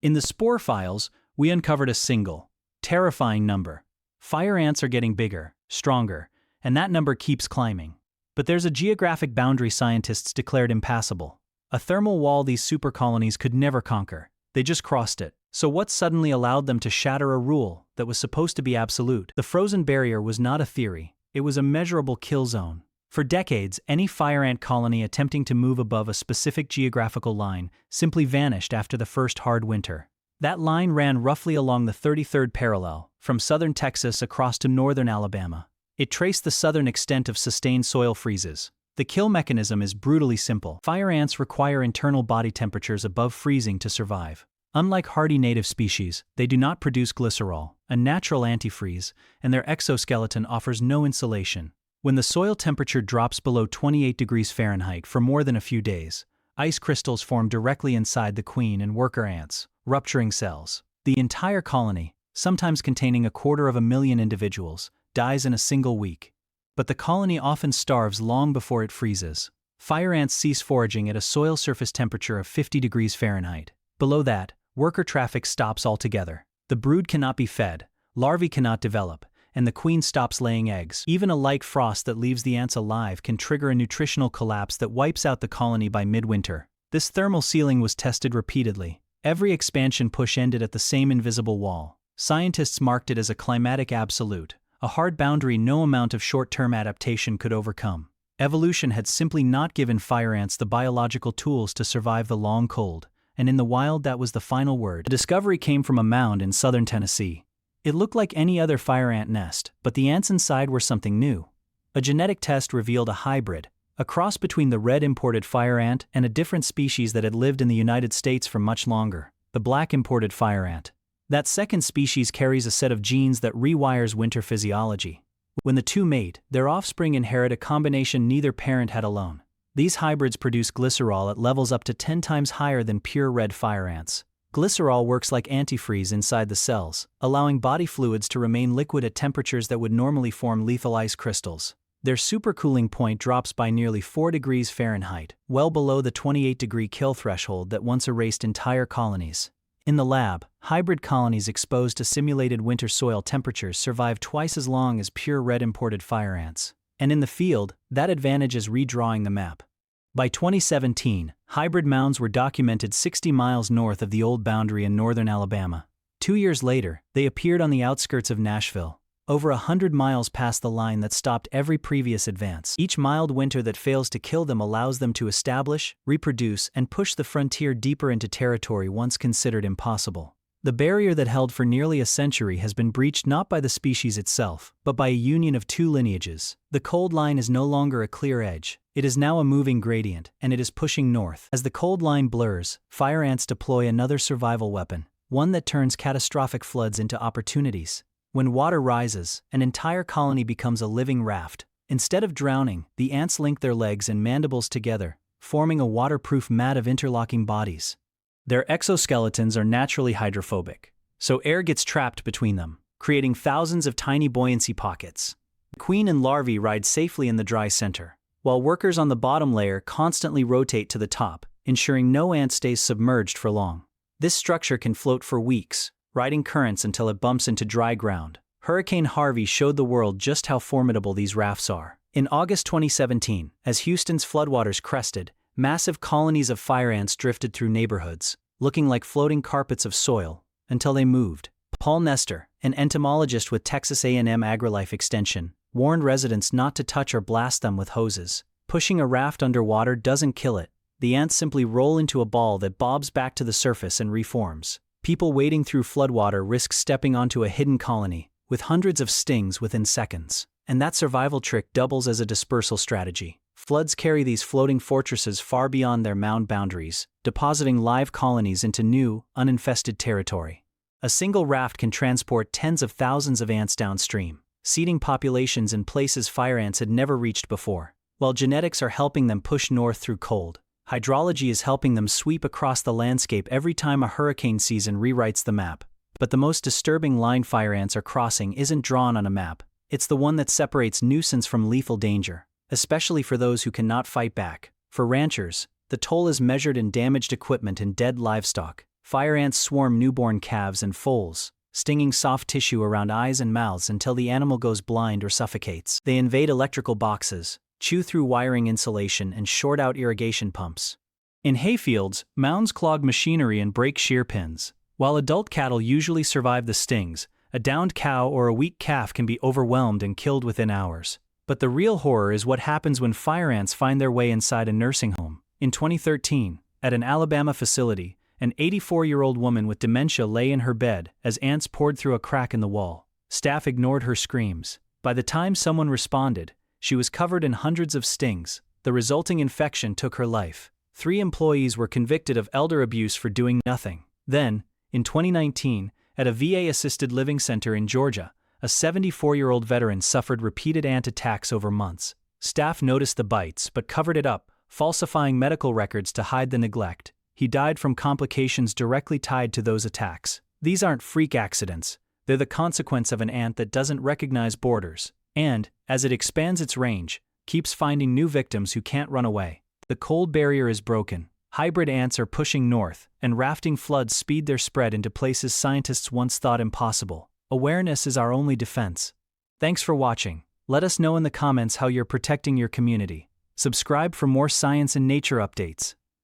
In the Spoor Files, we uncovered a single, terrifying number. Fire ants are getting bigger, stronger, and that number keeps climbing. But there's a geographic boundary scientists declared impassable. A thermal wall these supercolonies could never conquer. They just crossed it. So what suddenly allowed them to shatter a rule that was supposed to be absolute? The frozen barrier was not a theory. It was a measurable kill zone. For decades, any fire ant colony attempting to move above a specific geographical line simply vanished after the first hard winter. That line ran roughly along the 33rd parallel, from southern Texas across to northern Alabama. It traced the southern extent of sustained soil freezes. The kill mechanism is brutally simple. Fire ants require internal body temperatures above freezing to survive. Unlike hardy native species, they do not produce glycerol, a natural antifreeze, and their exoskeleton offers no insulation. When the soil temperature drops below 28 degrees Fahrenheit for more than a few days, ice crystals form directly inside the queen and worker ants, rupturing cells. The entire colony, sometimes containing 250,000 individuals, dies in a single week. But the colony often starves long before it freezes. Fire ants cease foraging at a soil surface temperature of 50 degrees Fahrenheit. Below that, worker traffic stops altogether. The brood cannot be fed, larvae cannot develop, and the queen stops laying eggs. Even a light frost that leaves the ants alive can trigger a nutritional collapse that wipes out the colony by midwinter. This thermal ceiling was tested repeatedly. Every expansion push ended at the same invisible wall. Scientists marked it as a climatic absolute, a hard boundary no amount of short-term adaptation could overcome. Evolution had simply not given fire ants the biological tools to survive the long cold, and in the wild that was the final word. The discovery came from a mound in southern Tennessee. It looked like any other fire ant nest, but the ants inside were something new. A genetic test revealed a hybrid, a cross between the red imported fire ant and a different species that had lived in the United States for much longer, the black imported fire ant. That second species carries a set of genes that rewires winter physiology. When the two mate, their offspring inherit a combination neither parent had alone. These hybrids produce glycerol at levels up to 10 times higher than pure red fire ants. Glycerol works like antifreeze inside the cells, allowing body fluids to remain liquid at temperatures that would normally form lethal ice crystals. Their supercooling point drops by nearly 4 degrees Fahrenheit, well below the 28-degree kill threshold that once erased entire colonies. In the lab, hybrid colonies exposed to simulated winter soil temperatures survive twice as long as pure red imported fire ants. And in the field, that advantage is redrawing the map. By 2017, hybrid mounds were documented 60 miles north of the old boundary in northern Alabama. 2 years later, they appeared on the outskirts of Nashville, over 100 miles past the line that stopped every previous advance. Each mild winter that fails to kill them allows them to establish, reproduce, and push the frontier deeper into territory once considered impossible. The barrier that held for nearly a century has been breached not by the species itself, but by a union of two lineages. The cold line is no longer a clear edge. It is now a moving gradient, and it is pushing north. As the cold line blurs, fire ants deploy another survival weapon, one that turns catastrophic floods into opportunities. When water rises, an entire colony becomes a living raft. Instead of drowning, the ants link their legs and mandibles together, forming a waterproof mat of interlocking bodies. Their exoskeletons are naturally hydrophobic, so air gets trapped between them, creating thousands of tiny buoyancy pockets. The queen and larvae ride safely in the dry center, while workers on the bottom layer constantly rotate to the top, ensuring no ant stays submerged for long. This structure can float for weeks, riding currents until it bumps into dry ground. Hurricane Harvey showed the world just how formidable these rafts are. In August 2017, as Houston's floodwaters crested, massive colonies of fire ants drifted through neighborhoods, looking like floating carpets of soil, until they moved. Paul Nestor, an entomologist with Texas A&M AgriLife Extension, warned residents not to touch or blast them with hoses. Pushing a raft underwater doesn't kill it. The ants simply roll into a ball that bobs back to the surface and reforms. People wading through floodwater risk stepping onto a hidden colony, with hundreds of stings within seconds. And that survival trick doubles as a dispersal strategy. Floods carry these floating fortresses far beyond their mound boundaries, depositing live colonies into new, uninfested territory. A single raft can transport tens of thousands of ants downstream, seeding populations in places fire ants had never reached before. While genetics are helping them push north through cold, hydrology is helping them sweep across the landscape every time a hurricane season rewrites the map. But the most disturbing line fire ants are crossing isn't drawn on a map. It's the one that separates nuisance from lethal danger, especially for those who cannot fight back. For ranchers, the toll is measured in damaged equipment and dead livestock. Fire ants swarm newborn calves and foals, stinging soft tissue around eyes and mouths until the animal goes blind or suffocates. They invade electrical boxes, chew through wiring insulation, and short out irrigation pumps. In hayfields, mounds clog machinery and break shear pins. While adult cattle usually survive the stings, a downed cow or a weak calf can be overwhelmed and killed within hours. But the real horror is what happens when fire ants find their way inside a nursing home. In 2013, at an Alabama facility, an 84-year-old woman with dementia lay in her bed as ants poured through a crack in the wall. Staff ignored her screams. By the time someone responded, she was covered in hundreds of stings. The resulting infection took her life. 3 employees were convicted of elder abuse for doing nothing. Then, in 2019, at a VA-assisted living center in Georgia, a 74-year-old veteran suffered repeated ant attacks over months. Staff noticed the bites but covered it up, falsifying medical records to hide the neglect. He died from complications directly tied to those attacks. These aren't freak accidents. They're the consequence of an ant that doesn't recognize borders, and, as it expands its range, keeps finding new victims who can't run away. The cold barrier is broken. Hybrid ants are pushing north, and rafting floods speed their spread into places scientists once thought impossible. Awareness is our only defense. Thanks for watching. Let us know in the comments how you're protecting your community. Subscribe for more science and nature updates.